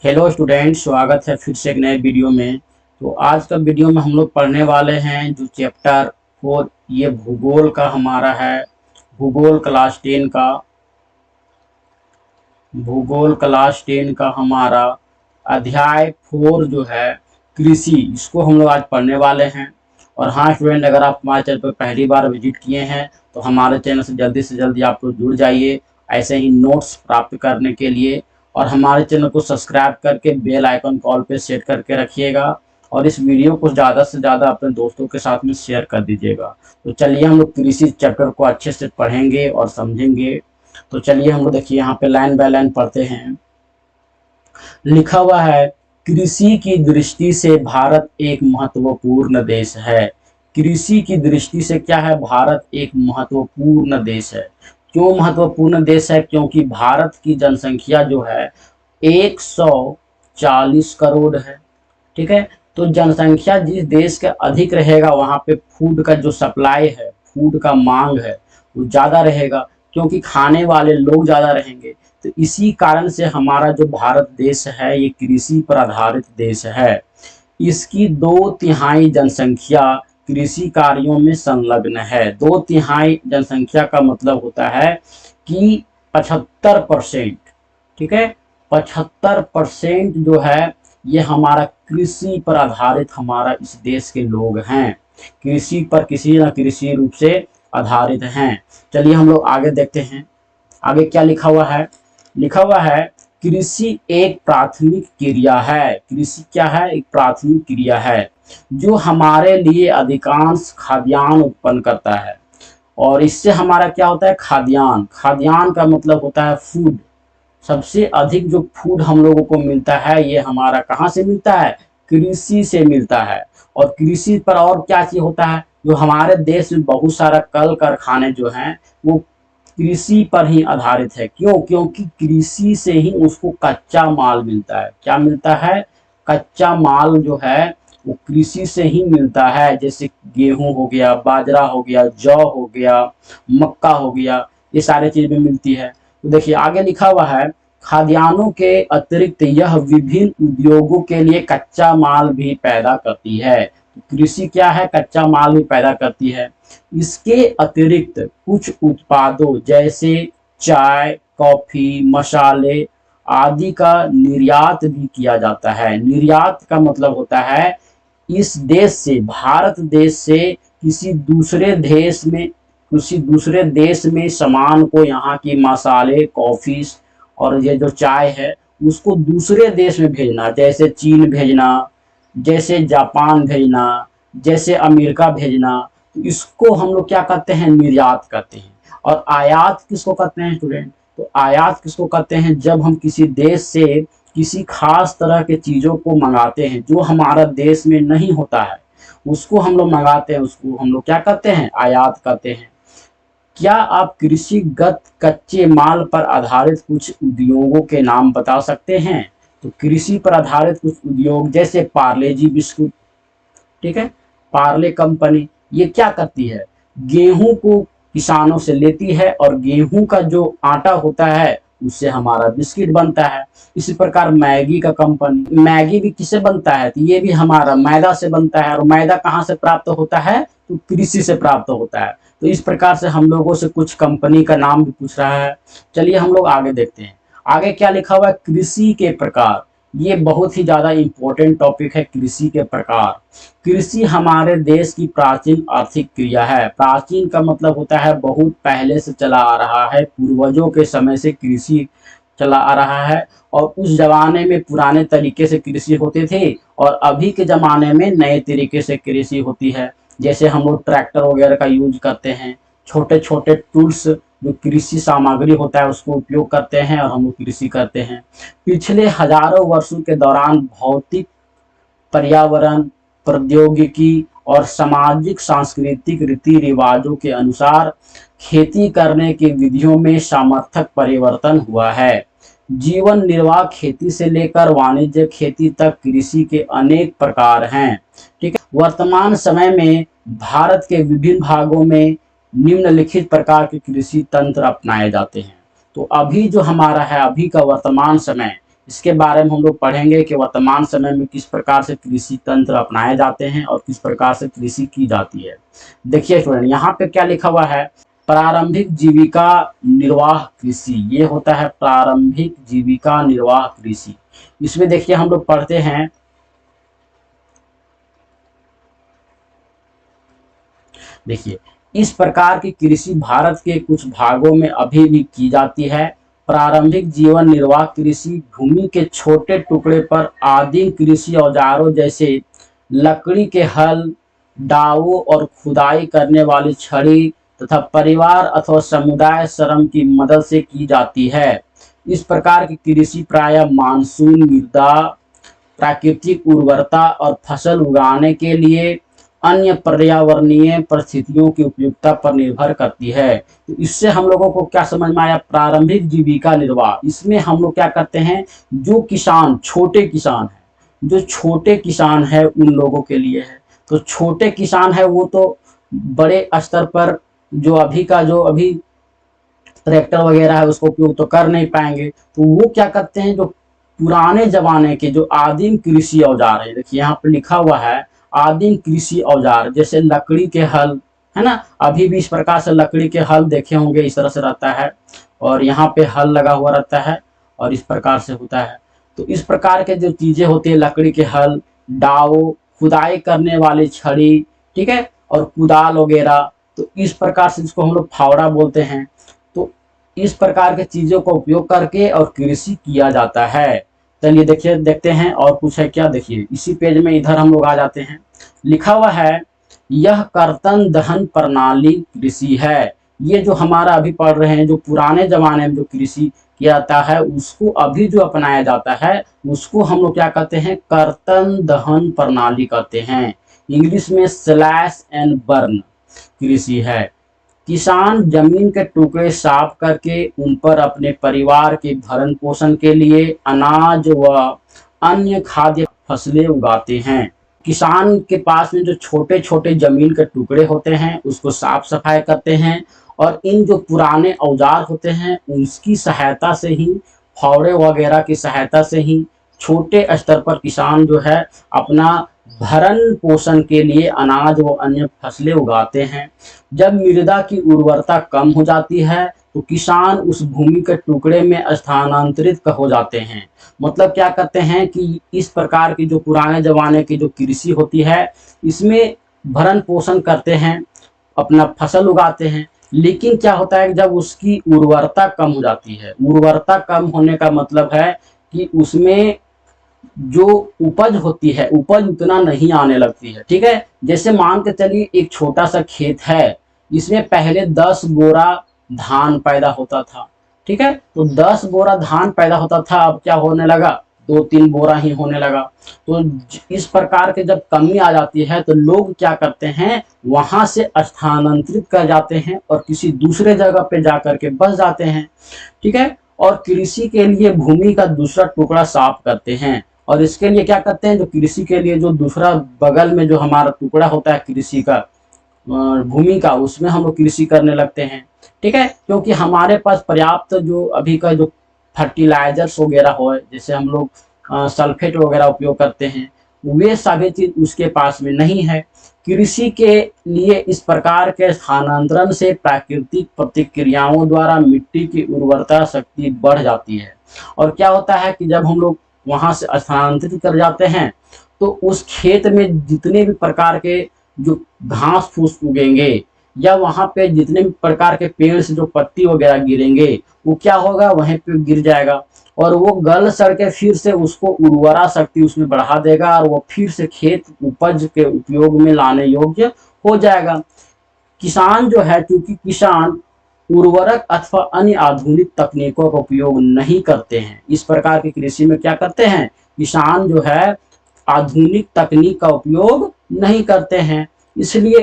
Hello student, स्वागत है फिर से एक नए वीडियो में। तो आज का वीडियो में हम लोग पढ़ने वाले हैं जो चैप्टर 4, ये भूगोल का हमारा है। भूगोल क्लास 10 का भूगोल क्लास 10 का हमारा अध्याय 4 जो है कृषि, इसको हम लोग आज पढ़ने वाले हैं। और हाँ स्टूडेंट, अगर आप हमारे चैनल पर पहली बार विजिट किए हैं तो हमारे चैनल से जल्दी आप लोग जुड़ जाइए ऐसे ही नोट्स प्राप्त करने के लिए। और हमारे चैनल को सब्सक्राइब करके बेल आइकन कॉल पे सेट करके रखिएगा और इस वीडियो को ज़्यादा से ज़्यादा अपने दोस्तों के साथ में शेयर कर दीजिएगा। तो चलिए हम लोग कृषि चैप्टर को अच्छे से पढ़ेंगे और समझेंगे। तो चलिए हम लोग देखिए यहाँ पे लाइन बाय लाइन पढ़ते हैं। लिखा हुआ है, कृषि की दृष्टि से भारत एक महत्वपूर्ण देश है। कृषि की दृष्टि से क्या है? भारत एक महत्वपूर्ण देश है। क्यों महत्वपूर्ण देश है? क्योंकि भारत की जनसंख्या जो है 140 करोड़ है। ठीक है, तो जनसंख्या जिस देश का अधिक रहेगा वहाँ पे फूड का जो सप्लाई है, फूड का मांग है वो ज़्यादा रहेगा, क्योंकि खाने वाले लोग ज़्यादा रहेंगे। तो इसी कारण से हमारा जो भारत देश है ये कृषि पर आधारित देश है। इसकी 2/3 जनसंख्या कृषि कार्यों में संलग्न है। 2/3 जनसंख्या का मतलब होता है कि 75%। ठीक है, 75% जो है ये हमारा कृषि पर आधारित हमारा इस देश के लोग हैं। कृषि पर किसी न किसी रूप से आधारित हैं। चलिए हम लोग आगे देखते हैं। आगे क्या लिखा हुआ है? लिखा हुआ है, कृषि एक प्राथमिक क्रिया है। कृषि क्या है? एक प्राथमिक क्रिया है जो हमारे लिए अधिकांश खाद्यान्न उत्पन्न करता है। और इससे हमारा क्या होता है? खाद्यान्न। खाद्यान्न का मतलब होता है फूड। सबसे अधिक जो फूड हम लोगों को मिलता है ये हमारा कहाँ से मिलता है? कृषि से मिलता है। और कृषि पर और क्या चीज होता है? जो हमारे देश में बहुत सारा कल कारखाने जो हैं वो कृषि पर ही आधारित है। क्यों? क्योंकि कृषि से ही उसको कच्चा माल मिलता है। क्या मिलता है? कच्चा माल जो है वो कृषि से ही मिलता है। जैसे गेहूं हो गया, बाजरा हो गया, जौ हो गया, मक्का हो गया, ये सारी चीजें मिलती है। तो देखिए आगे लिखा हुआ है, खाद्यान्नों के अतिरिक्त यह विभिन्न उद्योगों के लिए कच्चा माल भी पैदा करती है। कृषि क्या है? कच्चा माल भी पैदा करती है। इसके अतिरिक्त कुछ उत्पादों जैसे चाय, कॉफी, मसाले आदि का निर्यात भी किया जाता है। निर्यात का मतलब होता है इस देश से, भारत देश से किसी दूसरे देश में सामान को, यहाँ की मसाले, कॉफी और ये जो चाय है उसको दूसरे देश में भेजना, जैसे चीन भेजना, जैसे जापान भेजना, जैसे अमेरिका भेजना। तो इसको हम लोग क्या करते हैं? निर्यात करते हैं। और आयात किसको कहते हैं स्टूडेंट? तो आयात किसको कहते हैं? जब हम किसी देश से किसी खास तरह के चीजों को मंगाते हैं जो हमारा देश में नहीं होता है, उसको हम लोग मंगाते हैं, उसको हम लोग क्या कहते हैं? आयात कहते हैं। क्या आप कृषिगत कच्चे माल पर आधारित कुछ उद्योगों के नाम बता सकते हैं? तो कृषि पर आधारित कुछ उद्योग जैसे पार्ले जी बिस्कुट। ठीक है, पार्ले कंपनी ये क्या करती है? गेहूं को किसानों से लेती है और गेहूं का जो आटा होता है उससे हमारा बिस्किट बनता है। इसी प्रकार मैगी का कंपनी, मैगी भी किससे बनता है? तो ये भी हमारा मैदा से बनता है। और मैदा कहाँ से प्राप्त होता है? तो कृषि से प्राप्त होता है। तो इस प्रकार से हम लोगों से कुछ कंपनी का नाम भी पूछ रहा है। चलिए हम लोग आगे देखते हैं। आगे क्या लिखा हुआ है? कृषि के प्रकार। ये बहुत ही ज्यादा इंपॉर्टेंट टॉपिक है, कृषि के प्रकार। कृषि हमारे देश की प्राचीन आर्थिक क्रिया है। प्राचीन का मतलब होता है बहुत पहले से चला आ रहा है, पूर्वजों के समय से कृषि चला आ रहा है। और उस जमाने में पुराने तरीके से कृषि होते थे और अभी के जमाने में नए तरीके से कृषि होती है। जैसे हम लोग ट्रैक्टर वगैरह का यूज करते हैं, छोटे छोटे टूल्स जो कृषि सामग्री होता है उसको उपयोग करते हैं और हम लोग कृषि करते हैं। पिछले हजारों वर्षों के दौरान भौतिक, पर्यावरण, प्रौद्योगिकी और सामाजिक सांस्कृतिक रीति रिवाजों के अनुसार खेती करने की विधियों में सामर्थक परिवर्तन हुआ है। जीवन निर्वाह खेती से लेकर वाणिज्य खेती तक कृषि के अनेक प्रकार हैं। ठीक है, वर्तमान समय में भारत के विभिन्न भागों में निम्नलिखित प्रकार के कृषि तंत्र अपनाए जाते हैं। तो अभी जो हमारा है, अभी का वर्तमान समय इसके बारे में हम लोग पढ़ेंगे कि वर्तमान समय में किस प्रकार से कृषि तंत्र अपनाए जाते हैं और किस प्रकार से कृषि की जाती है। देखिए स्टूडेंट, यहाँ पे क्या लिखा हुआ है, प्रारंभिक जीविका निर्वाह कृषि। ये होता है प्रारंभिक जीविका निर्वाह कृषि। इसमें देखिए हम लोग पढ़ते हैं, देखिए इस प्रकार की कृषि भारत के कुछ भागों में अभी भी की जाती है। प्रारंभिक जीवन निर्वाह कृषि भूमि के छोटे टुकड़े पर आदिम कृषि औजारों जैसे लकड़ी के हल, दावों और खुदाई करने वाली छड़ी तथा परिवार अथवा समुदाय श्रम की मदद से की जाती है। इस प्रकार की कृषि प्रायः मानसून, मृदा, प्राकृतिक उर्वरता और फसल उगाने के लिए अन्य पर्यावरणीय परिस्थितियों की उपयुक्तता पर निर्भर करती है। तो इससे हम लोगों को क्या समझ में आया, प्रारंभिक जीविका निर्वाह। इसमें हम लोग क्या करते हैं, जो किसान छोटे किसान हैं, जो छोटे किसान है उन लोगों के लिए है। तो छोटे किसान है वो तो बड़े स्तर पर जो अभी ट्रैक्टर वगैरह है उसको उपयोग तो कर नहीं पाएंगे, तो वो क्या करते हैं, जो पुराने जमाने के जो आदिम कृषि औजार है, देखिए यहाँ पे लिखा हुआ है आदिम कृषि औजार, जैसे लकड़ी के हल है ना, अभी भी इस प्रकार से लकड़ी के हल देखे होंगे, इस तरह से रहता है और यहाँ पे हल लगा हुआ रहता है और इस प्रकार से होता है। तो इस प्रकार के जो चीजें होती है, लकड़ी के हल, दाव, खुदाई करने वाली छड़ी, ठीक है, और कुदाल वगैरह, तो इस प्रकार से जिसको हम लोग फावड़ा बोलते हैं, तो इस प्रकार के चीजों का उपयोग करके और कृषि किया जाता है। चलिए देखिए, देखते हैं और कुछ है क्या। देखिए इसी पेज में इधर हम लोग आ जाते हैं, लिखा हुआ है यह कर्तन दहन प्रणाली कृषि है। ये जो हमारा अभी पढ़ रहे हैं, जो पुराने जमाने में जो कृषि किया जाता है उसको अभी जो अपनाया जाता है उसको हम लोग क्या कहते हैं, कर्तन दहन प्रणाली कहते हैं। इंग्लिश में स्लैश एंड बर्न कृषि है। किसान जमीन के टुकड़े साफ करके उन पर अपने परिवार के भरण पोषण के लिए अनाज व अन्य खाद्य फसलें उगाते हैं। किसान के पास में जो छोटे छोटे जमीन के टुकड़े होते हैं उसको साफ सफाई करते हैं और इन जो पुराने औजार होते हैं उसकी सहायता से ही, फावड़े वगैरह की सहायता से ही छोटे स्तर पर किसान जो है अपना भरण पोषण के लिए अनाज व अन्य फसलें उगाते हैं। जब मृदा की उर्वरता कम हो जाती है तो किसान उस भूमि के टुकड़े में स्थानांतरित हो जाते हैं। मतलब क्या करते हैं कि इस प्रकार की जो पुराने जमाने की जो कृषि होती है इसमें भरण पोषण करते हैं, अपना फसल उगाते हैं, लेकिन क्या होता है जब उसकी उर्वरता कम हो जाती है, उर्वरता कम होने का मतलब है कि उसमें जो उपज होती है उपज उतना नहीं आने लगती है। ठीक है, जैसे मान के चलिए एक छोटा सा खेत है, इसमें पहले 10 बोरा धान पैदा होता था। ठीक है, तो 10 बोरा धान पैदा होता था, अब क्या होने लगा, 2-3 बोरा ही होने लगा। तो इस प्रकार के जब कमी आ जाती है तो लोग क्या करते हैं, वहां से स्थानांतरित कर जाते हैं और किसी दूसरे जगह पे जाकर के बस जाते हैं। ठीक है, और कृषि के लिए भूमि का दूसरा टुकड़ा साफ करते हैं और इसके लिए क्या करते हैं, जो कृषि के लिए जो दूसरा बगल में जो हमारा टुकड़ा होता है कृषि का, भूमि का, उसमें हम लोग कृषि करने लगते हैं। ठीक है, क्योंकि हमारे पास पर्याप्त जो अभी का जो फर्टिलाइजर्स वगैरह हो, जैसे हम लोग सल्फेट वगैरह उपयोग करते हैं, वे सभी चीज उसके पास में नहीं है। कृषि के लिए इस प्रकार के स्थानांतरण से प्राकृतिक प्रतिक्रियाओं द्वारा मिट्टी की उर्वरता शक्ति बढ़ जाती है। और क्या होता है कि जब हम लोग वहां से स्थानांतरित कर जाते हैं तो उस खेत में जितने भी प्रकार के जो घास फूस उगेंगे या वहां पे जितने भी प्रकार के पेड़ से जो पत्ती वगैरह गिरेंगे वो क्या होगा, वहीं पे गिर जाएगा और वो गल सड़ के फिर से उसको उर्वरा शक्ति उसमें बढ़ा देगा और वो फिर से खेत उपज के उपयोग में लाने योग्य हो जाएगा। किसान जो है, क्योंकि किसान उर्वरक अथवा अन्य आधुनिक तकनीकों का उपयोग नहीं करते हैं, इस प्रकार की कृषि में क्या करते हैं, किसान जो है आधुनिक तकनीक का उपयोग नहीं करते हैं। इसलिए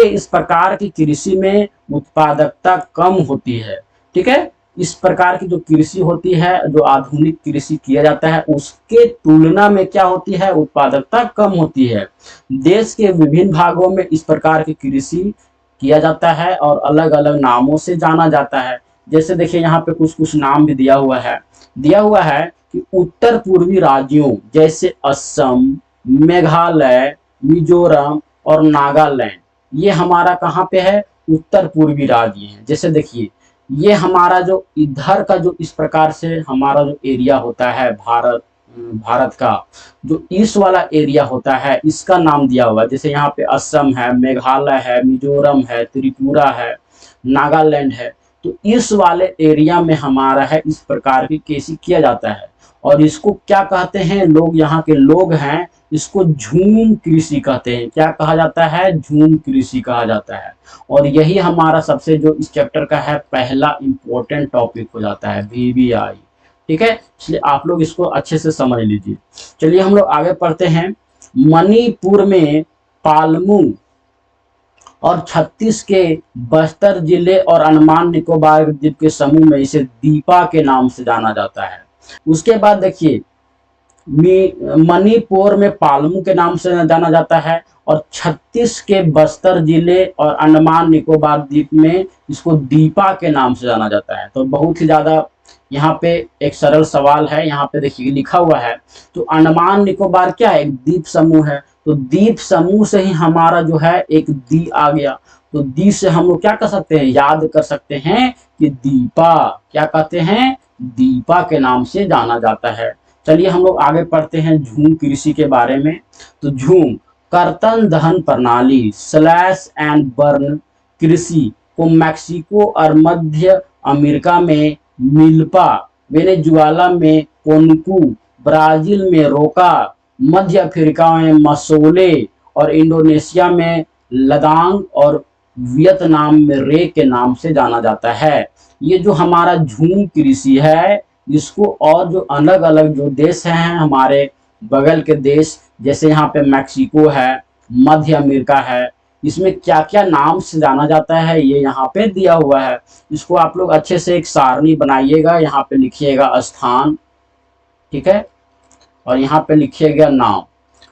इस प्रकार की कृषि में उत्पादकता कम होती है। ठीक है, इस प्रकार की जो कृषि होती है, जो आधुनिक कृषि किया जाता है उसके तुलना में क्या होती है, उत्पादकता कम होती है। देश के विभिन्न भागों में इस प्रकार की कृषि किया जाता है और अलग अलग नामों से जाना जाता है। जैसे देखिए यहाँ पे कुछ कुछ नाम भी दिया हुआ है, दिया हुआ है कि उत्तर पूर्वी राज्यों जैसे असम, मेघालय, मिजोरम और नागालैंड, ये हमारा कहाँ पे है, उत्तर पूर्वी राज्य है। जैसे देखिए ये हमारा जो इधर का जो इस प्रकार से हमारा जो एरिया होता है भारत का जो ईस्ट वाला एरिया होता है, इसका नाम दिया हुआ है। जैसे यहाँ पे असम है, मेघालय है, मिजोरम है, त्रिपुरा है, नागालैंड है। तो इस वाले एरिया में हमारा है इस प्रकार की कृषि किया जाता है। और इसको क्या कहते हैं, लोग यहाँ के लोग हैं इसको झूम कृषि कहते हैं। क्या कहा जाता है, झूम कृषि कहा जाता है। और यही हमारा सबसे जो इस चैप्टर का है पहला इंपॉर्टेंट टॉपिक हो जाता है, वीवीआई। ठीक है, इसलिए आप लोग इसको अच्छे से समझ लीजिए। चलिए हम लोग आगे पढ़ते हैं। मणिपुर में पालमू और छत्तीस के बस्तर जिले और अंडमान निकोबार द्वीप के समूह में इसे दीपा के नाम से जाना जाता है। उसके बाद देखिए मणिपुर में पालमू के नाम से जाना जाता है और 36 के बस्तर जिले और अंडमान निकोबार द्वीप में इसको दीपा के नाम से जाना जाता है। तो बहुत ही ज्यादा यहाँ पे एक सरल सवाल है, यहाँ पे देखिए लिखा हुआ है। तो अंडमान निकोबार क्या है, एक द्वीप समूह है। तो द्वीप समूह से ही हमारा जो है एक दी आ गया। तो दी से हम लोग क्या कर सकते हैं, याद कर सकते हैं कि दीपा, क्या कहते हैं, दीपा के नाम से जाना जाता है। चलिए हम लोग आगे पढ़ते हैं झूम कृषि के बारे में। तो झूम कर्तन दहन प्रणाली स्लैश एंड बर्न कृषि को मैक्सिको और मध्य अमेरिका में मिल्पा, वेनेजुएला में कोनकू, ब्राजील में रोका, मध्य अफ्रीका में मसोले और इंडोनेशिया में लदांग और वियतनाम में रे के नाम से जाना जाता है। ये जो हमारा झूम कृषि है इसको और जो अलग अलग जो देश हैं हमारे बगल के देश, जैसे यहाँ पे मैक्सिको है, मध्य अमेरिका है, इसमें क्या क्या नाम से जाना जाता है ये यहाँ पे दिया हुआ है। इसको आप लोग अच्छे से एक सारणी बनाइएगा, यहाँ पे लिखिएगा स्थान, ठीक है, और यहाँ पे लिखिएगा नाम।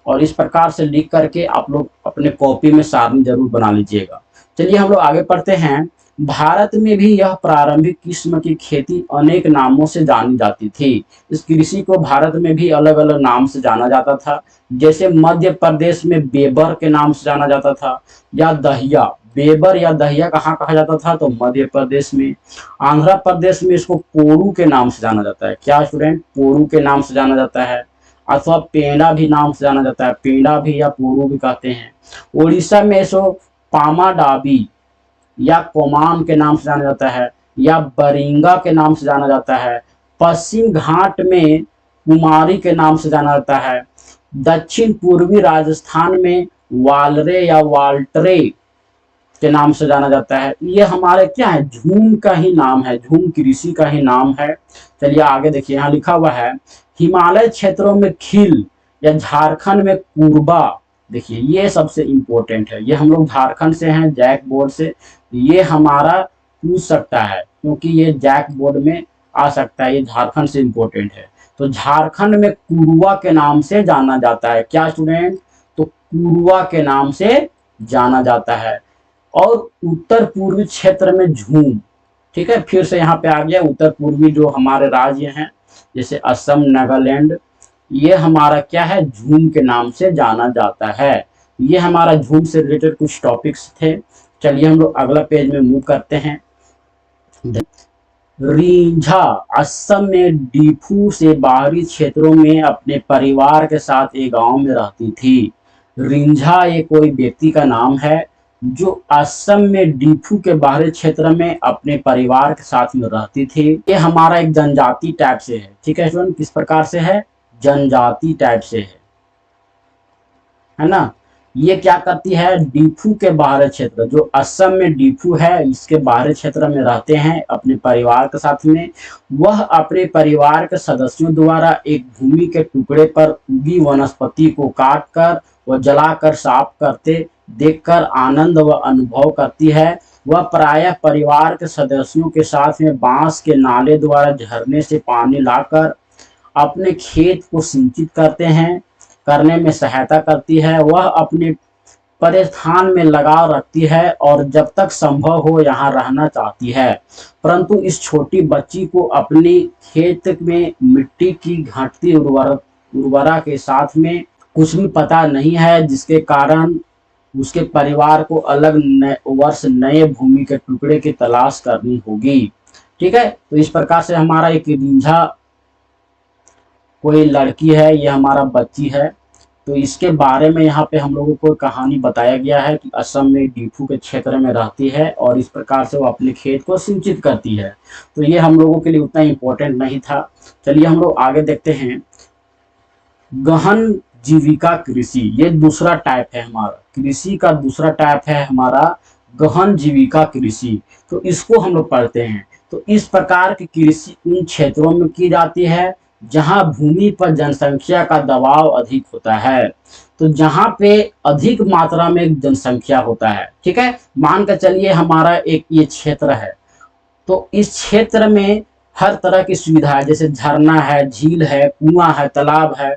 और इस प्रकार से लिख करके आप लोग अपने कॉपी में सारणी जरूर बना लीजिएगा। चलिए हम लोग आगे पढ़ते हैं। भारत में भी यह प्रारंभिक किस्म की खेती अनेक नामों से जानी जाती थी। इस कृषि को भारत में भी अलग अलग नाम से जाना जाता था। जैसे मध्य प्रदेश में बेबर के नाम से जाना जाता था, या दहिया, बेबर या दहिया कहाँ कहा जाता था, तो मध्य प्रदेश में। आंध्र प्रदेश में इसको पोड़ू के नाम से जाना जाता है। क्या स्टूडेंट, पोड़ू के नाम से जाना जाता है। अथवा पेड़ा भी नाम से जाना जाता है, पेड़ा भी या पोड़ू भी कहते हैं। उड़ीसा में इसको पामाडाबी या कोमान के नाम से जाना जाता है, या बरिंगा के नाम से जाना जाता है। पश्चिम घाट में कुमारी के नाम से जाना जाता है। दक्षिण पूर्वी राजस्थान में वालरे या वाल्टरे के नाम से जाना जाता है। ये हमारे क्या है, झूम का ही नाम है, झूम कृषि का ही नाम है। चलिए आगे देखिए, यहाँ लिखा हुआ है हिमालय क्षेत्रों में खिल या झारखंड में कुरबा। देखिए ये सबसे इंपॉर्टेंट है, ये हम लोग झारखंड से हैं, जैक बोर्ड से, ये हमारा पूछ सकता है क्योंकि ये जैक बोर्ड में आ सकता है, ये झारखंड से इंपॉर्टेंट है। तो झारखंड में कुरुआ के नाम से जाना जाता है। क्या स्टूडेंट, तो कुरुआ के नाम से जाना जाता है। और उत्तर पूर्वी क्षेत्र में झूम, ठीक है, फिर से यहाँ पे आ गया उत्तर पूर्वी जो हमारे राज्य हैं जैसे असम, नागालैंड, ये हमारा क्या है, झूम के नाम से जाना जाता है। ये हमारा झूम से रिलेटेड कुछ टॉपिक्स थे। चलिए हम लोग अगला पेज में मूव करते हैं। रिंझा असम में डीफू से बाहरी क्षेत्रों में अपने परिवार के एक एक गांव में रहती थी। रिंझा ये कोई व्यक्ति का नाम है जो असम में डीफू के बाहरी क्षेत्र में अपने परिवार के साथ में रहती थी। ये हमारा एक जनजाति टाइप से है, ठीक है स्टूडेंट, किस प्रकार से है, जनजाति टाइप से है ना। ये क्या करती है, डीफू के बाहरी क्षेत्र, जो असम में डीफू है इसके बाहरी क्षेत्र में रहते हैं अपने परिवार के साथ में। वह अपने परिवार के सदस्यों द्वारा एक भूमि के टुकड़े पर उगी वनस्पति को काटकर व जलाकर साफ करते देखकर आनंद व अनुभव करती है। वह प्रायः परिवार के सदस्यों के साथ में बांस के नाले द्वारा झरने से पानी लाकर अपने खेत को सिंचित करने में सहायता करती है। वह अपने परिस्थान में लगाव रखती है और जब तक संभव हो यहाँ रहना चाहती है, परंतु इस छोटी बच्ची को अपनी खेत में मिट्टी की घटती उर्वरा के साथ में कुछ भी पता नहीं है, जिसके कारण उसके परिवार को अलग वर्ष नए भूमि के टुकड़े की तलाश करनी होगी। ठीक है, तो इस प्रकार से हमारा एक रिंझा कोई लड़की है, ये हमारा बच्ची है, तो इसके बारे में यहाँ पे हम लोगों को कहानी बताया गया है कि असम में डिफू के क्षेत्र में रहती है और इस प्रकार से वो अपने खेत को सिंचित करती है। तो ये हम लोगों के लिए उतना इम्पोर्टेंट नहीं था। चलिए हम लोग आगे देखते हैं। गहन जीविका कृषि, ये दूसरा टाइप है हमारा, कृषि का दूसरा टाइप है हमारा गहन जीविका कृषि। तो इसको हम लोग पढ़ते हैं। तो इस प्रकार की कृषि उन क्षेत्रों में की जाती है जहां भूमि पर जनसंख्या का दबाव अधिक होता है। तो जहां पे अधिक मात्रा में जनसंख्या होता है, ठीक है, मान कर चलिए हमारा एक ये क्षेत्र है, तो इस क्षेत्र में हर तरह की सुविधा है, जैसे झरना है, झील है, कुआं है, तालाब है,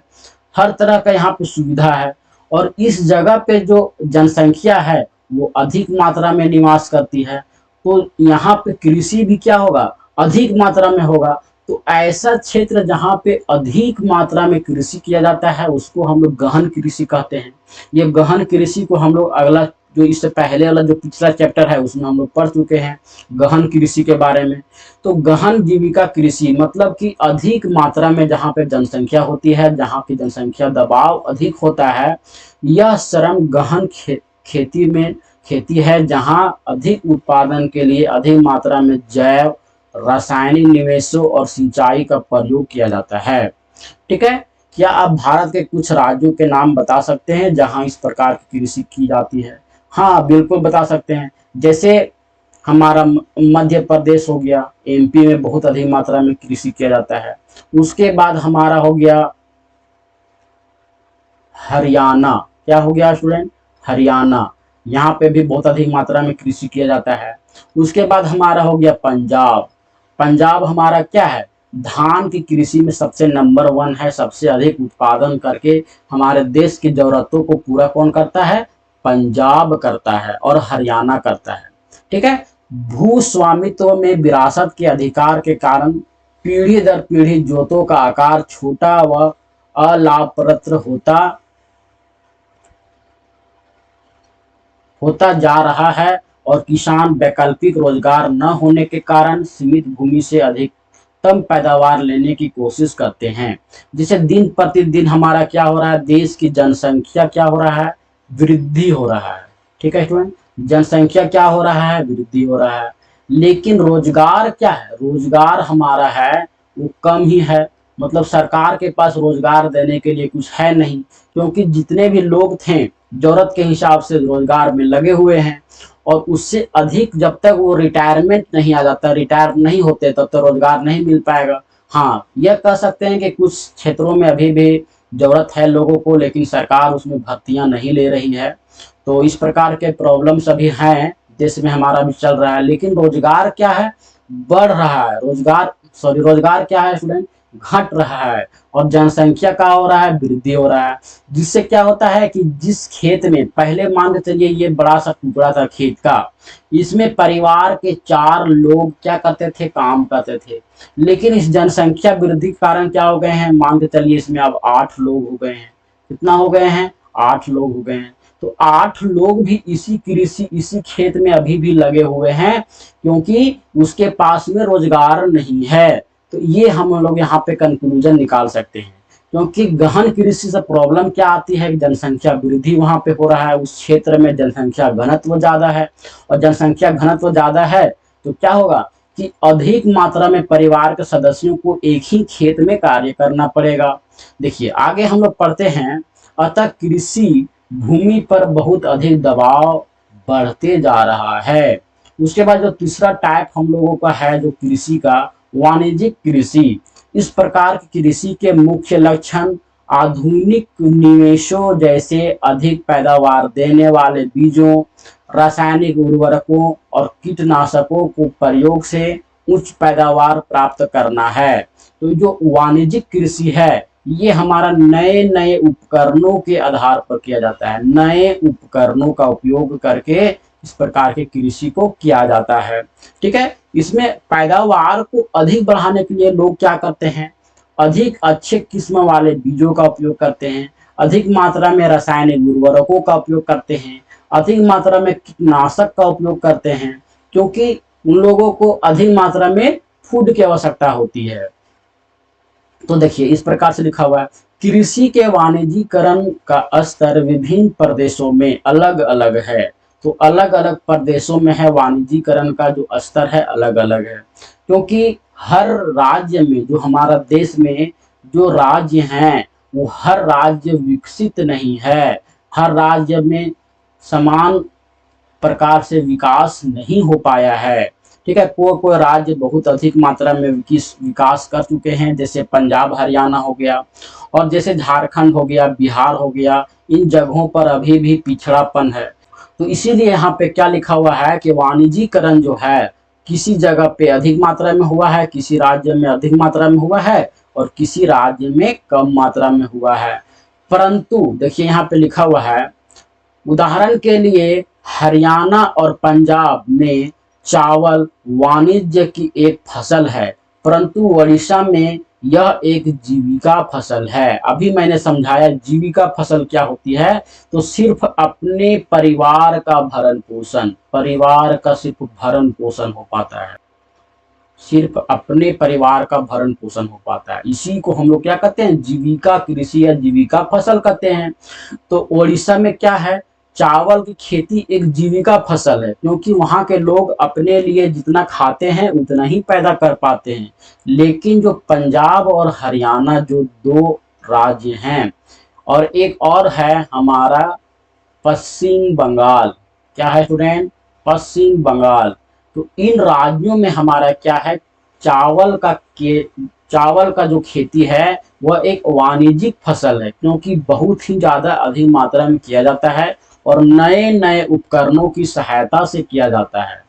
हर तरह का यहाँ पे सुविधा है। और इस जगह पे जो जनसंख्या है वो अधिक मात्रा में निवास करती है, तो यहाँ पे कृषि भी क्या होगा, अधिक मात्रा में होगा। तो ऐसा क्षेत्र जहाँ पे अधिक मात्रा में कृषि किया जाता है उसको हम लोग गहन कृषि कहते हैं। ये गहन कृषि को हम लोग अगला जो इससे पहले वाला जो पिछला चैप्टर है उसमें हम लोग पढ़ चुके हैं गहन कृषि के बारे में। तो गहन जीविका कृषि मतलब कि अधिक मात्रा में जहाँ पे जनसंख्या होती है, जहाँ की जनसंख्या दबाव अधिक होता है, यह श्रम गहन खेती है जहाँ अधिक उत्पादन के लिए अधिक मात्रा में जैव रासायनिक निवेशों और सिंचाई का प्रयोग किया जाता है। ठीक है, क्या आप भारत के कुछ राज्यों के नाम बता सकते हैं जहां इस प्रकार की कृषि की जाती है? हाँ बिल्कुल बता सकते हैं। जैसे हमारा मध्य प्रदेश हो गया, एमपी में बहुत अधिक मात्रा में कृषि किया जाता है। उसके बाद हमारा हो गया हरियाणा, क्या हो गया स्टूडेंट, हरियाणा, यहाँ पे भी बहुत अधिक मात्रा में कृषि किया जाता है। उसके बाद हमारा हो गया पंजाब, पंजाब हमारा क्या है, धान की कृषि में सबसे नंबर 1 है, सबसे अधिक उत्पादन करके हमारे देश की जरूरतों को पूरा कौन करता है, पंजाब करता है और हरियाणा करता है। ठीक है, भू स्वामित्व में विरासत के अधिकार के कारण पीढ़ी दर पीढ़ी जोतों का आकार छोटा व अलाभप्रद होता जा रहा है और किसान वैकल्पिक रोजगार न होने के कारण सीमित भूमि से अधिकतम पैदावार लेने की कोशिश करते हैं। जिससे दिन प्रतिदिन हमारा क्या हो रहा है, देश की जनसंख्या क्या हो रहा है, वृद्धि हो रहा है। ठीक है स्टूडेंट, जनसंख्या क्या हो रहा है, वृद्धि हो रहा है, लेकिन रोजगार क्या है, रोजगार हमारा है वो कम ही है। मतलब सरकार के पास रोजगार देने के लिए कुछ है नहीं, क्योंकि जितने भी लोग थे जरूरत के हिसाब से रोजगार में लगे हुए हैं और उससे अधिक जब तक वो रिटायरमेंट नहीं आ जाता, रिटायर नहीं होते, तब तक रोजगार नहीं मिल पाएगा। हाँ यह कह सकते हैं कि कुछ क्षेत्रों में अभी भी जरूरत है लोगों को, लेकिन सरकार उसमें भर्तियां नहीं ले रही है। तो इस प्रकार के प्रॉब्लम्स अभी हैं, देश में हमारा भी चल रहा है। लेकिन रोजगार क्या है, बढ़ रहा है, रोजगार क्या है स्टूडेंट, घट रहा है और जनसंख्या का हो रहा है, वृद्धि हो रहा है। जिससे क्या होता है कि जिस खेत में पहले मान के चलिए ये बड़ा सा टुकड़ा था खेत का, इसमें परिवार के 4 लोग क्या करते थे, काम करते थे। लेकिन इस जनसंख्या वृद्धि के कारण क्या हो गए हैं, मान के चलिए इसमें अब 8 लोग हो गए हैं। कितना हो गए हैं, 8 लोग हो गए हैं। तो 8 लोग भी इसी खेत में अभी भी लगे हुए हैं, क्योंकि उसके पास में रोजगार नहीं है। तो ये हम लोग यहाँ पे कंक्लूजन निकाल सकते हैं, क्योंकि गहन कृषि से प्रॉब्लम क्या आती है, जनसंख्या वृद्धि वहां पे हो रहा है, उस क्षेत्र में जनसंख्या घनत्व ज्यादा है, और जनसंख्या घनत्व ज्यादा है तो क्या होगा कि अधिक मात्रा में परिवार के सदस्यों को एक ही खेत में कार्य करना पड़ेगा। देखिए आगे हम लोग पढ़ते हैं, अतः कृषि भूमि पर बहुत अधिक दबाव बढ़ते जा रहा है। उसके बाद जो तीसरा टाइप हम लोगों का है जो कृषि का, वाणिज्यिक कृषि। इस प्रकार की कृषि के मुख्य लक्षण आधुनिक निवेशों जैसे अधिक पैदावार देने वाले बीजों, रासायनिक उर्वरकों और कीटनाशकों को प्रयोग से उच्च पैदावार प्राप्त करना है। तो जो वाणिज्यिक कृषि है ये हमारा नए नए उपकरणों के आधार पर किया जाता है। नए उपकरणों का उपयोग करके इस प्रकार के कृषि को किया जाता है। ठीक है, इसमें पैदावार को अधिक बढ़ाने के लिए लोग क्या करते हैं, अधिक अच्छे किस्म वाले बीजों का उपयोग करते हैं, अधिक मात्रा में रासायनिक उर्वरकों का उपयोग करते हैं, अधिक मात्रा में कीटनाशक का उपयोग करते हैं, क्योंकि उन लोगों को अधिक मात्रा में फूड की आवश्यकता होती है। तो देखिए इस प्रकार से लिखा हुआ है, कृषि के वाणिज्यीकरण का स्तर विभिन्न प्रदेशों में अलग अलग है। तो अलग अलग प्रदेशों में है वाणिज्यीकरण का जो स्तर है अलग अलग है, क्योंकि हर राज्य में, जो हमारा देश में जो राज्य हैं वो हर राज्य विकसित नहीं है, हर राज्य में समान प्रकार से विकास नहीं हो पाया है। ठीक है, कोई कोई राज्य बहुत अधिक मात्रा में विकास कर चुके हैं, जैसे पंजाब हरियाणा हो गया, और जैसे झारखंड हो गया, बिहार हो गया, इन जगहों पर अभी भी पिछड़ापन है। तो इसीलिए यहाँ पे क्या लिखा हुआ है कि वाणिज्यीकरण जो है किसी जगह पे अधिक मात्रा में हुआ है, किसी राज्य में अधिक मात्रा में हुआ है, और किसी राज्य में कम मात्रा में हुआ है। परंतु देखिए यहाँ पे लिखा हुआ है, उदाहरण के लिए हरियाणा और पंजाब में चावल वाणिज्य की एक फसल है, परंतु उड़ीसा में यह एक जीविका फसल है। अभी मैंने समझाया जीविका फसल क्या होती है, तो सिर्फ अपने परिवार का भरण पोषण, परिवार का सिर्फ भरण पोषण हो पाता है, सिर्फ अपने परिवार का भरण पोषण हो पाता है। इसी को हम लोग क्या कहते हैं, जीविका कृषि या जीविका फसल कहते हैं। तो उड़ीसा में क्या है, चावल की खेती एक जीविका फसल है, क्योंकि वहाँ के लोग अपने लिए जितना खाते हैं उतना ही पैदा कर पाते हैं। लेकिन जो पंजाब और हरियाणा जो दो राज्य हैं, और एक और है हमारा पश्चिम बंगाल, क्या है स्टूडेंट, पश्चिम बंगाल। तो इन राज्यों में हमारा क्या है, चावल का जो खेती है वह एक वाणिज्यिक फसल है, क्योंकि बहुत ही ज्यादा अधिक मात्रा में किया जाता है और नए नए उपकरणों की सहायता से किया जाता है।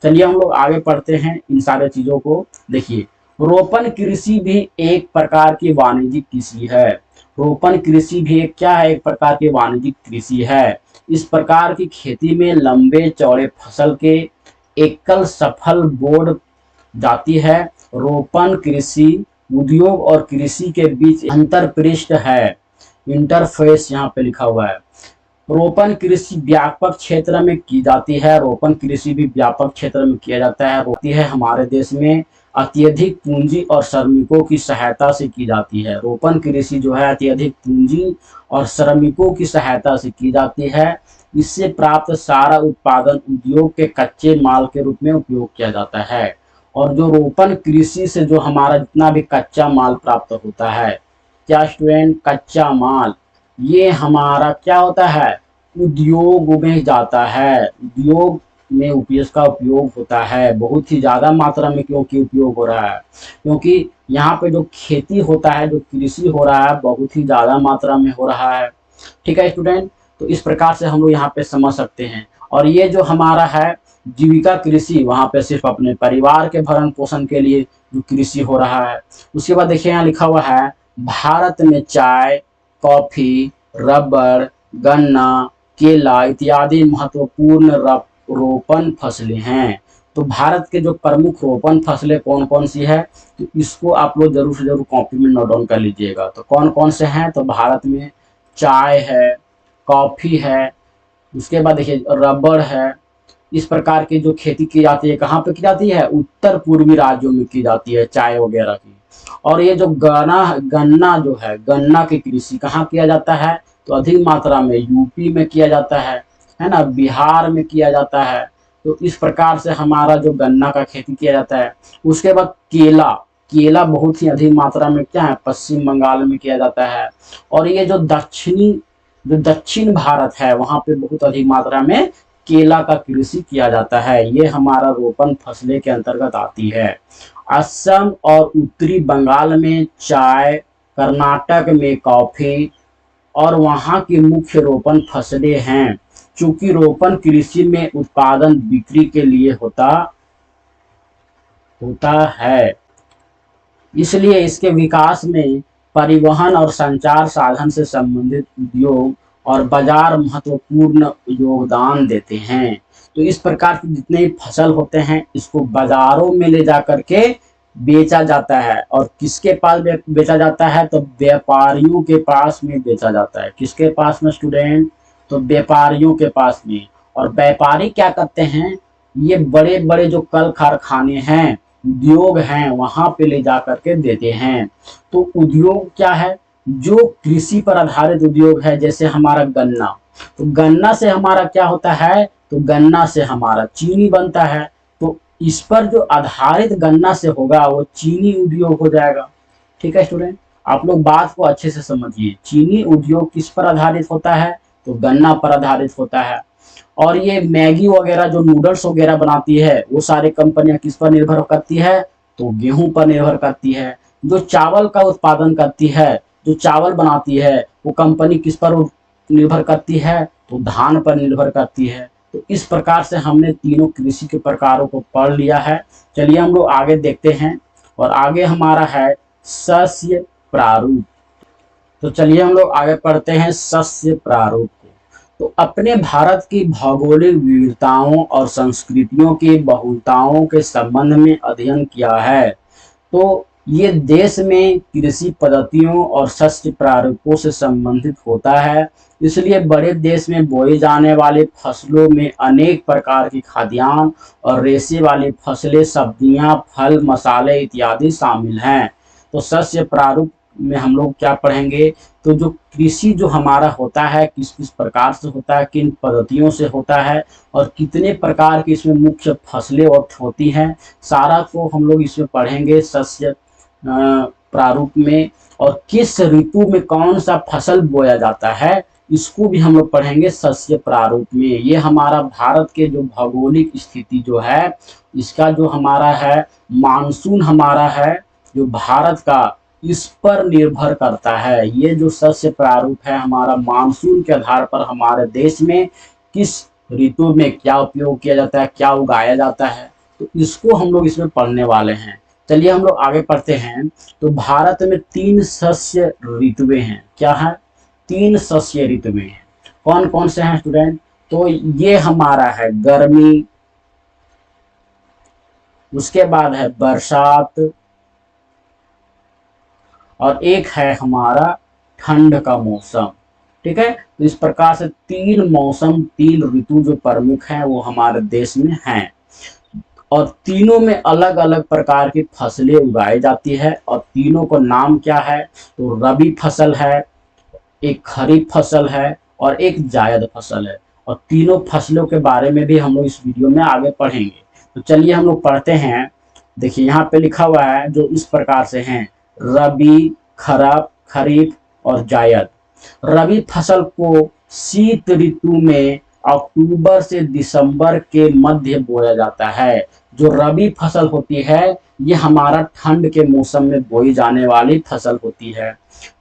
चलिए हम लोग आगे पढ़ते हैं इन सारे चीजों को। देखिए रोपण कृषि भी एक प्रकार की वाणिज्यिक कृषि है। रोपण कृषि भी एक क्या है, एक प्रकार की वाणिज्यिक कृषि है। इस प्रकार की खेती में लंबे चौड़े फसल के एकल सफल बोड़ जाती है। रोपण कृषि उद्योग और कृषि के बीच अंतरपृष्ठ है, इंटरफेस यहाँ पे लिखा हुआ है। रोपण कृषि व्यापक क्षेत्र में की जाती है, रोपण कृषि भी व्यापक क्षेत्र में किया जाता है। होती है हमारे देश में अत्यधिक पूंजी और श्रमिकों की सहायता से की जाती है। रोपण कृषि जो है अत्यधिक पूंजी और श्रमिकों की सहायता से की जाती है। इससे प्राप्त सारा उत्पादन उद्योग के कच्चे माल के रूप में उपयोग किया जाता है। और जो रोपण कृषि से जो हमारा जितना भी कच्चा माल प्राप्त होता है, क्या स्टूडेंट, कच्चा माल, ये हमारा क्या होता है, उद्योग में जाता है। उद्योग में इसका उपयोग होता है बहुत ही ज्यादा मात्रा में। क्योंकि उपयोग हो रहा है, क्योंकि यहाँ पे जो खेती होता है, जो कृषि हो रहा है, बहुत ही ज्यादा मात्रा में हो रहा है। ठीक है स्टूडेंट, तो इस प्रकार से हम लोग यहाँ पे समझ सकते हैं। और ये जो हमारा है जीविका कृषि, वहाँ पे सिर्फ अपने परिवार के भरण पोषण के लिए जो कृषि हो रहा है। उसके बाद देखिए यहाँ लिखा हुआ है, भारत में चाय, कॉफी, रबर, गन्ना, केला इत्यादि महत्वपूर्ण रोपण फसलें हैं। तो भारत के जो प्रमुख रोपण फसलें कौन कौन सी है, तो इसको आप लोग जरूर से जरूर कॉपी में नोट डाउन कर लीजिएगा। तो कौन कौन से हैं, तो भारत में चाय है, कॉफी है, उसके बाद देखिए रबर है। इस प्रकार की जो खेती की जाती है, कहाँ पे की जाती है, उत्तर पूर्वी राज्यों में की जाती है चाय वगैरह की। और ये जो गन्ना जो है, गन्ना की कृषि कहाँ किया जाता है, तो अधिक मात्रा में यूपी में किया जाता है ना, बिहार में किया जाता है। तो इस प्रकार से हमारा जो गन्ना का खेती किया जाता है। उसके बाद केला, केला बहुत ही अधिक मात्रा में क्या है, पश्चिम बंगाल में किया जाता है। और ये जो दक्षिण भारत है, वहाँ पे बहुत अधिक मात्रा में केला का कृषि किया जाता है। ये हमारा रोपण फसलें के अंतर्गत आती है। असम और उत्तरी बंगाल में चाय, कर्नाटक में कॉफी और वहाँ की मुख्य रोपण फसलें हैं। चूंकि रोपण कृषि में उत्पादन बिक्री के लिए होता है, इसलिए इसके विकास में परिवहन और संचार साधन से संबंधित उद्योग और बाजार महत्वपूर्ण योगदान देते हैं। तो इस प्रकार के जितने भी फसल होते हैं इसको बाजारों में ले जा करके बेचा जाता है। और किसके पास बेचा जाता है? तो व्यापारियों के पास में बेचा जाता है। किसके पास में स्टूडेंट? तो व्यापारियों के पास में। और व्यापारी क्या करते हैं? ये बड़े बड़े जो कल कारखाने हैं, उद्योग हैं, वहां पे ले जा करके देते हैं। तो उद्योग क्या है? जो कृषि पर आधारित उद्योग है, जैसे हमारा गन्ना। तो गन्ना से हमारा क्या होता है? तो गन्ना से हमारा चीनी बनता है। तो इस पर जो आधारित गन्ना से होगा वो चीनी उद्योग हो जाएगा। ठीक है स्टूडेंट, आप लोग बात को अच्छे से समझिए। चीनी उद्योग किस पर आधारित होता है? तो गन्ना पर आधारित होता है। और ये मैगी वगैरह जो नूडल्स वगैरह बनाती है वो सारी कंपनियां किस पर निर्भर करती है? तो गेहूं पर निर्भर करती है। जो चावल का उत्पादन करती है, जो चावल बनाती है, वो कंपनी किस पर निर्भर करती है? तो धान पर निर्भर करती है। तो इस प्रकार से हमने तीनों कृषि के प्रकारों को पढ़ लिया है। चलिए हम लोग आगे देखते हैं। और आगे हमारा है सस्य प्रारूप। तो चलिए हम लोग आगे पढ़ते हैं सस्य प्रारूप को। तो अपने भारत की भौगोलिक विविधताओं और संस्कृतियों की बहुलताओं के संबंध में अध्ययन किया है। तो ये देश में कृषि पद्धतियों और सस्य प्रारूपों से संबंधित होता है। इसलिए बड़े देश में बोई जाने वाले फसलों में अनेक प्रकार की खाद्यान्न और रेशे वाली फसलें, सब्जियां, फल, मसाले इत्यादि शामिल हैं। तो सस्य प्रारूप में हम लोग क्या पढ़ेंगे? तो जो कृषि जो हमारा होता है किस किस प्रकार से होता है, किन पद्धतियों से होता है, और कितने प्रकार की इसमें मुख्य फसलें और होती हैं, सारा को हम लोग इसमें पढ़ेंगे सस्य प्रारूप में। और किस ऋतु में कौन सा फसल बोया जाता है इसको भी हम लोग पढ़ेंगे सस्य प्रारूप में। ये हमारा भारत के जो भौगोलिक स्थिति जो है, इसका जो हमारा है मानसून हमारा है जो भारत का, इस पर निर्भर करता है। ये जो सस्य प्रारूप है हमारा मानसून के आधार पर हमारे देश में किस ऋतु में क्या उपयोग किया जाता है, क्या उगाया जाता है, तो इसको हम लोग इसमें पढ़ने वाले हैं। चलिए हम लोग आगे पढ़ते हैं। तो भारत में 3 सस्य ऋतुएं हैं। क्या है? 3 सस्य ऋतुएं हैं। कौन कौन से हैं स्टूडेंट? तो ये हमारा है गर्मी, उसके बाद है बरसात, और एक है हमारा ठंड का मौसम। ठीक है, तो इस प्रकार से 3 मौसम, 3 ऋतु जो प्रमुख हैं वो हमारे देश में हैं। और तीनों में अलग अलग प्रकार की फसलें उगाई जाती है। और तीनों को नाम क्या है? तो रबी फसल है, एक खरीफ फसल है, और एक जायद फसल है। और तीनों फसलों के बारे में भी हम लोग इस वीडियो में आगे पढ़ेंगे। तो चलिए हम लोग पढ़ते हैं। देखिए यहाँ पे लिखा हुआ है जो इस प्रकार से हैं: रबी, खरीफ और जायद। रबी फसल को शीत ऋतु में अक्टूबर से दिसंबर के मध्य बोया जाता है। जो रबी फसल होती है ये हमारा ठंड के मौसम में बोई जाने वाली फसल होती है।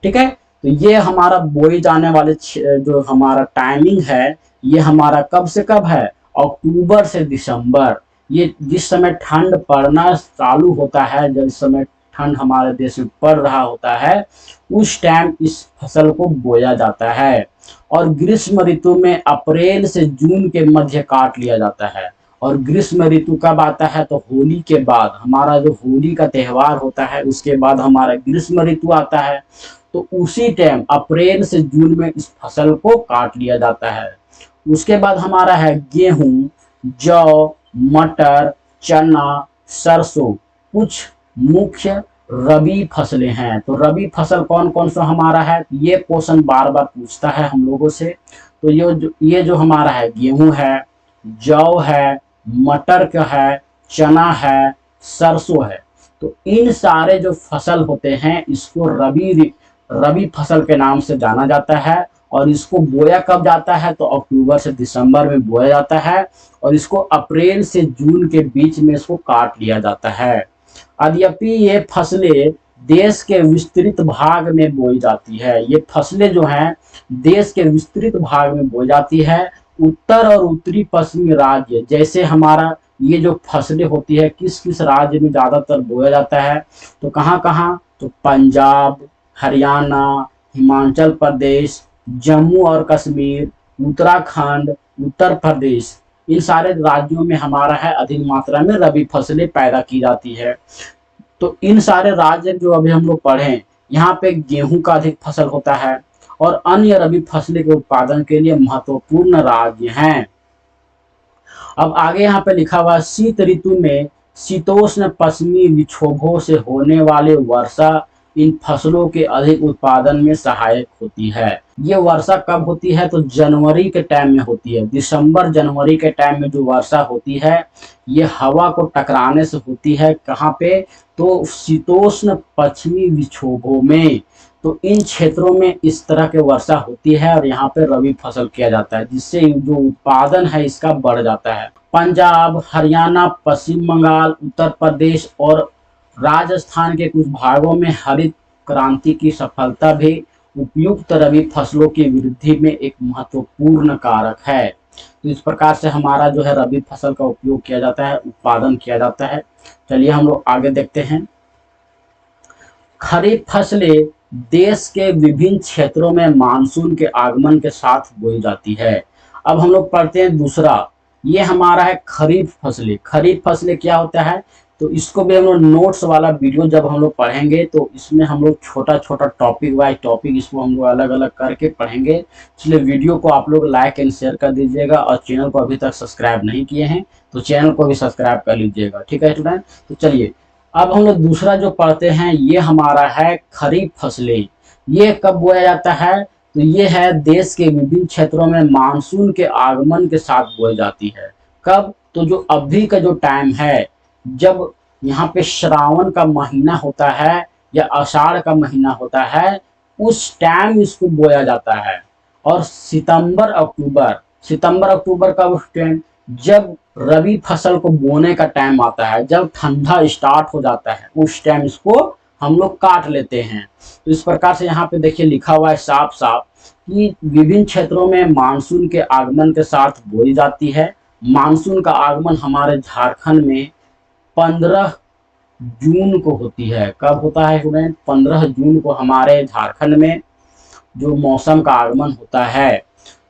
ठीक है, तो ये हमारा बोई जाने वाले जो हमारा टाइमिंग है ये हमारा कब से कब है? अक्टूबर से दिसंबर। ये जिस समय ठंड पड़ना चालू होता है, जिस समय ठंड हमारे देश में पड़ रहा होता है, उस टाइम इस फसल को बोया जाता है। और ग्रीष्म ऋतु में अप्रैल से जून के मध्य काट लिया जाता है। और ग्रीष्म ऋतु कब आता है? तो होली के बाद, हमारा जो होली का त्यौहार होता है उसके बाद हमारा ग्रीष्म ऋतु आता है। तो उसी टाइम अप्रैल से जून में इस फसल को काट लिया जाता है। उसके बाद हमारा है गेहूं, जौ, मटर, चना, सरसों, कुछ मुख्य रबी फसलें हैं। तो रबी फसल कौन कौन सा हमारा है? ये क्वेश्चन बार बार पूछता है हम लोगों से। तो ये जो हमारा है गेहूं है, जौ है, मटर का है, चना है, सरसों है। तो इन सारे जो फसल होते हैं इसको रबी फसल के नाम से जाना जाता है। और इसको बोया कब जाता है? तो अक्टूबर से दिसंबर में बोया जाता है। और इसको अप्रैल से जून के बीच में इसको काट लिया जाता है। यद्यपि ये फसलें देश के विस्तृत भाग में बोई जाती है। ये फसलें जो हैं देश के विस्तृत भाग में बोई जाती है। उत्तर और उत्तरी पश्चिमी राज्य, जैसे हमारा ये जो फसलें होती है किस किस राज्य में ज्यादातर बोया जाता है? तो कहाँ कहाँ? तो पंजाब, हरियाणा, हिमाचल प्रदेश, जम्मू और कश्मीर, उत्तराखंड, उत्तर प्रदेश, इन सारे राज्यों में हमारा है अधिक मात्रा में रबी फसलें पैदा की जाती है। तो इन सारे राज्य जो अभी हम लोग पढ़े, यहाँ पे गेहूं का अधिक फसल होता है और अन्य रबी फसलें के उत्पादन के लिए महत्वपूर्ण राज्य हैं। अब आगे यहाँ पे लिखा हुआ शीत ऋतु में शीतोष्ण पश्चिमी विक्षोभों से होने वाले वर्षा इन फसलों के अधिक उत्पादन में सहायक होती है। ये वर्षा कब होती है? तो जनवरी के टाइम में होती है। दिसंबर जनवरी के टाइम में जो वर्षा होती है ये हवा को टकराने से होती है। कहाँ पे? तो शीतोष्ण पश्चिमी विक्षोभों में। तो इन क्षेत्रों में इस तरह के वर्षा होती है और यहाँ पे रबी फसल किया जाता है, जिससे जो उत्पादन है इसका बढ़ जाता है। पंजाब, हरियाणा, पश्चिम बंगाल, उत्तर प्रदेश और राजस्थान के कुछ भागों में हरित क्रांति की सफलता भी उपयुक्त रबी फसलों की वृद्धि में एक महत्वपूर्ण कारक है। तो इस प्रकार से हमारा जो है रबी फसल का उपयोग किया जाता है, उत्पादन किया जाता है। चलिए हम लोग आगे देखते हैं। खरीफ फसलें देश के विभिन्न क्षेत्रों में मानसून के आगमन के साथ बोई जाती है। अब हम लोग पढ़ते हैं दूसरा, ये हमारा है खरीफ फसलें। खरीफ फसलें क्या होता है? तो इसको भी हम लोग नोट्स वाला वीडियो जब हम लोग पढ़ेंगे तो इसमें हम लोग छोटा छोटा टॉपिक वाइज टॉपिक इसको हम लोग अलग अलग करके पढ़ेंगे। इसलिए वीडियो को आप लोग लाइक एंड शेयर कर दीजिएगा और चैनल को अभी तक सब्सक्राइब नहीं किए हैं तो चैनल को भी सब्सक्राइब कर लीजिएगा। ठीक है स्टूडेंट? तो चलिए अब हम लोग दूसरा जो पढ़ते हैं, ये हमारा है खरीफ फसलें। ये कब बोया जाता है? तो ये है देश के विभिन्न क्षेत्रों में मानसून के आगमन के साथ बोई जाती है। कब? तो जो अभी का जो टाइम है, जब यहाँ पे श्रावण का महीना होता है या आषाढ़ का महीना होता है, उस टाइम इसको बोया जाता है। और सितंबर अक्टूबर का उस टाइम जब रबी फसल को बोने का टाइम आता है, जब ठंडा स्टार्ट हो जाता है, उस टाइम इसको हम लोग काट लेते हैं। तो इस प्रकार से यहाँ पे देखिए लिखा हुआ है साफ साफ कि विभिन्न क्षेत्रों में मानसून के आगमन के साथ बोई जाती है। मानसून का आगमन हमारे झारखंड में 15 जून को होती है। कब होता है स्टूडेंट? 15 जून को हमारे झारखंड में जो मौसम का आगमन होता है,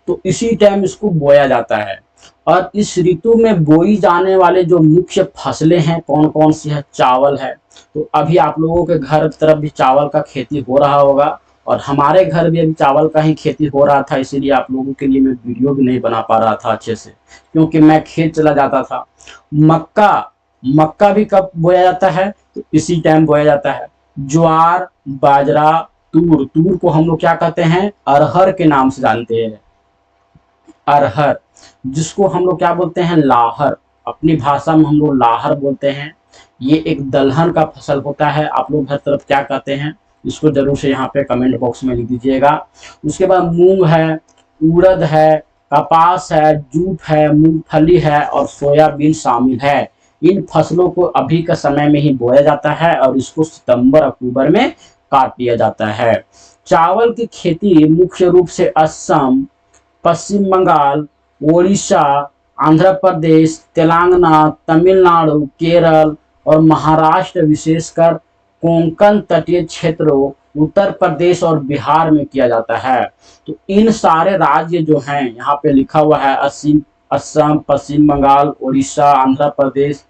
तो इसी टाइम इसको बोया जाता है। और इस ऋतु में बोई जाने वाले जो मुख्य फसलें हैं कौन कौन सी है? चावल है। तो अभी आप लोगों के घर तरफ भी चावल का खेती हो रहा होगा और हमारे घर भी अभी चावल का ही खेती हो रहा था, इसीलिए आप लोगों के लिए मैं वीडियो भी नहीं बना पा रहा था अच्छे से, क्योंकि मैं खेत चला जाता था। मक्का भी कब बोया जाता है? तो इसी टाइम बोया जाता है। ज्वार, बाजरा, तूर को हम लोग क्या कहते हैं? अरहर के नाम से जानते हैं। अरहर, जिसको हम लोग क्या बोलते हैं? लाहर। अपनी भाषा में हम लोग लाहर बोलते हैं। ये एक दलहन का फसल होता है। आप लोग हर तरफ क्या कहते हैं इसको जरूर से यहाँ पे कमेंट बॉक्स में लिख दीजिएगा। उसके बाद मूंग है, उड़द है, कपास है, जूट है, मूंगफली है और सोयाबीन शामिल है। इन फसलों को अभी का समय में ही बोया जाता है और इसको सितंबर अक्टूबर में काट लिया जाता है। चावल की खेती मुख्य रूप से असम, पश्चिम बंगाल, ओडिशा, आंध्र प्रदेश, तेलंगाना, तमिलनाडु, केरल और महाराष्ट्र, विशेषकर कोंकण तटीय क्षेत्रों, उत्तर प्रदेश और बिहार में किया जाता है। तो इन सारे राज्य जो हैं यहाँ पे लिखा हुआ है असम, पश्चिम बंगाल, उड़ीसा, आंध्र प्रदेश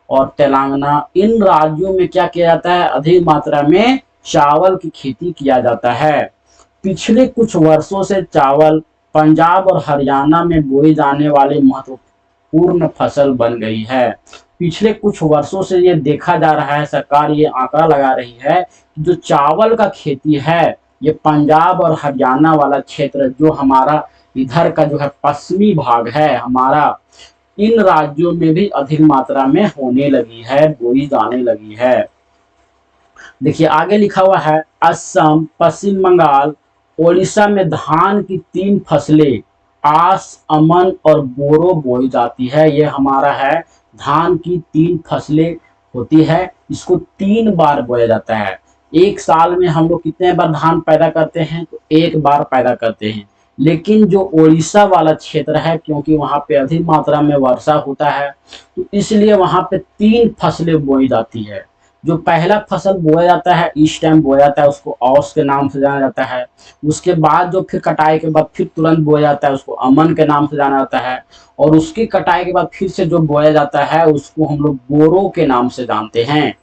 और तेलंगाना, इन राज्यों में क्या किया जाता है? अधिक मात्रा में चावल की खेती किया जाता है। पिछले कुछ वर्षों से चावल पंजाब और हरियाणा में बोई जाने वाली महत्वपूर्ण फसल बन गई है। पिछले कुछ वर्षों से ये देखा जा रहा है, सरकार ये आंकड़ा लगा रही है कि जो चावल का खेती है ये पंजाब और हरियाणा वाला क्षेत्र, जो हमारा इधर का जो है पश्चिमी भाग है हमारा, इन राज्यों में भी अधिक मात्रा में होने लगी है, बोई जाने लगी है। देखिए आगे लिखा हुआ है असम, पश्चिम बंगाल, ओडिशा में धान की 3 फसलें आस, अमन और बोरो बोई जाती है। ये हमारा है धान की 3 फसलें होती है, इसको 3 बार बोया जाता है। एक साल में हम लोग कितने बार धान पैदा करते हैं? तो 1 बार पैदा करते हैं। लेकिन जो ओडिशा वाला क्षेत्र है, क्योंकि वहां पे अधिक मात्रा में वर्षा होता है, तो इसलिए वहां पे 3 फसलें बोई जाती है। जो पहला फसल बोया जाता है इस टाइम बोया जाता है उसको औस के नाम से जाना जाता है। उसके बाद जो फिर कटाई के बाद फिर तुरंत बोया जाता है उसको अमन के नाम से जाना जाता है। और उसकी कटाई के बाद फिर से जो बोया जाता है उसको हम लोग बोरो के नाम से जानते हैं।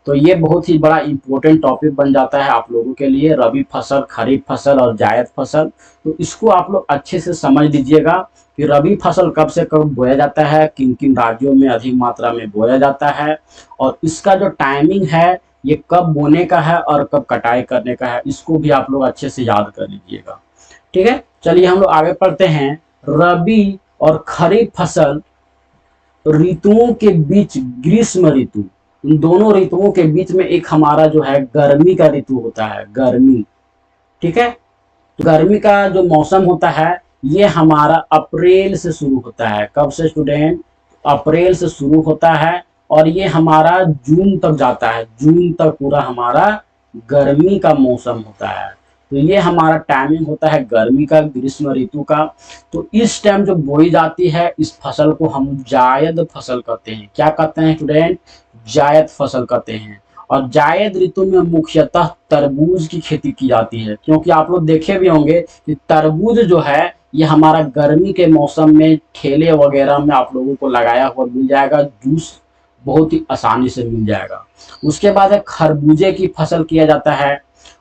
तो ये बहुत ही बड़ा इंपॉर्टेंट टॉपिक बन जाता है आप लोगों के लिए, रबी फसल, खरीफ फसल और जायद फसल। तो इसको आप लोग अच्छे से समझ लीजिएगा कि रबी फसल कब से कब बोया जाता है, किन किन राज्यों में अधिक मात्रा में बोया जाता है, और इसका जो टाइमिंग है ये कब बोने का है और कब कटाई करने का है, इसको भी आप लोग अच्छे से याद कर लीजिएगा। ठीक है, चलिए हम लोग आगे पढ़ते हैं। रबी और खरीफ फसल ऋतुओं के बीच ग्रीष्म ऋतु, इन दोनों ऋतुओं के बीच में एक हमारा जो है गर्मी का ऋतु होता है, गर्मी। ठीक है, तो गर्मी का जो मौसम होता है ये हमारा अप्रैल से शुरू होता है। कब से स्टूडेंट? अप्रैल से शुरू होता है और ये हमारा जून तक जाता है, जून तक पूरा हमारा गर्मी का मौसम होता है। तो ये हमारा टाइमिंग होता है गर्मी का, ग्रीष्म ऋतु का। तो इस टाइम जो बोई जाती है इस फसल को हम जायद फसल कहते हैं। क्या कहते हैं स्टूडेंट? जायद फसल कहते हैं। और जायद ऋतु में मुख्यतः तरबूज की खेती की जाती है, क्योंकि आप लोग देखे भी होंगे कि तरबूज जो है ये हमारा गर्मी के मौसम में ठेले वगैरह में आप लोगों को लगाया हुआ मिल जाएगा, जूस बहुत ही आसानी से मिल जाएगा। उसके बाद है खरबूजे की फसल किया जाता है।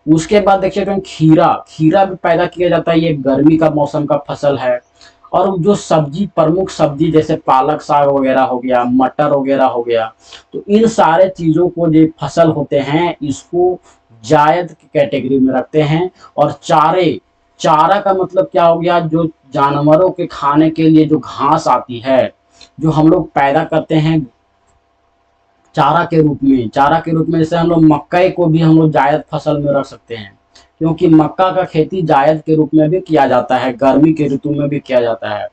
उसके बाद देखिए तो खीरा, खीरा भी पैदा किया जाता है, ये गर्मी का मौसम का फसल है। और जो सब्जी, प्रमुख सब्जी जैसे पालक साग वगैरह हो गया, मटर वगैरह हो गया, तो इन सारे चीजों को जो फसल होते हैं इसको जायद की कैटेगरी में रखते हैं। और चारे, चारा का मतलब क्या हो गया? जो जानवरों के खाने के लिए जो घास आती है, जो हम लोग पैदा करते हैं चारा के रूप में, चारा के रूप में जैसे हम लोग मकई को भी हम लोग जायद फसल में रख सकते हैं, क्योंकि मक्का का खेती जायद के रूप में भी किया जाता है, गर्मी के ऋतु में भी किया जाता है।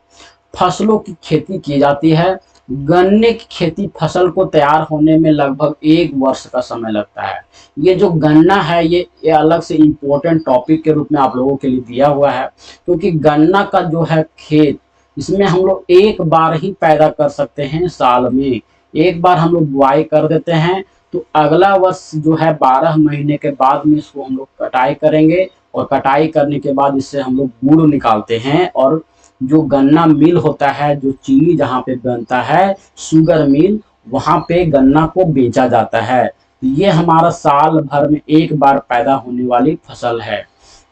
फसलों की खेती की जाती है। गन्ने की खेती फसल को तैयार होने में लगभग 1 वर्ष का समय लगता है। ये जो गन्ना है ये अलग से इम्पोर्टेंट टॉपिक के रूप में आप लोगों के लिए दिया हुआ है, क्योंकि गन्ना का जो है खेत, इसमें हम लोग एक बार ही पैदा कर सकते हैं साल में। एक बार हम लोग बुआई कर देते हैं तो अगला वर्ष जो है 12 महीने के बाद में इसको हम लोग कटाई करेंगे, और कटाई करने के बाद इससे हम लोग गुड़ निकालते हैं। और जो गन्ना मिल होता है, जो चीनी जहाँ पे बनता है, शुगर मिल, वहाँ पे गन्ना को बेचा जाता है। तो ये हमारा साल भर में एक बार पैदा होने वाली फसल है।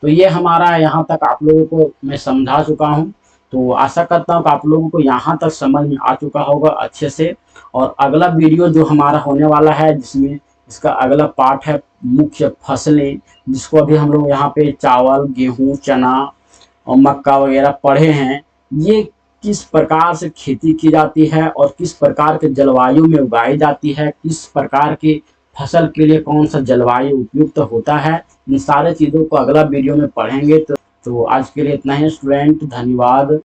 तो ये हमारा यहाँ तक आप लोगों को मैं समझा चुका हूँ। तो आशा करता हूँ कि आप लोगों को यहाँ तक समझ में आ चुका होगा अच्छे से। और अगला वीडियो जो हमारा होने वाला है, जिसमें इसका अगला पार्ट है मुख्य फसलें, जिसको अभी हम लोग यहाँ पे चावल, गेहूं, चना और मक्का वगैरह पढ़े हैं। ये किस प्रकार से खेती की जाती है और किस प्रकार के जलवायु में उगाई जाती है, किस प्रकार की फसल के लिए कौन सा जलवायु उपयुक्त होता है, इन सारे चीज़ों को अगला वीडियो में पढ़ेंगे। तो आज के लिए इतना ही स्टूडेंट, धन्यवाद।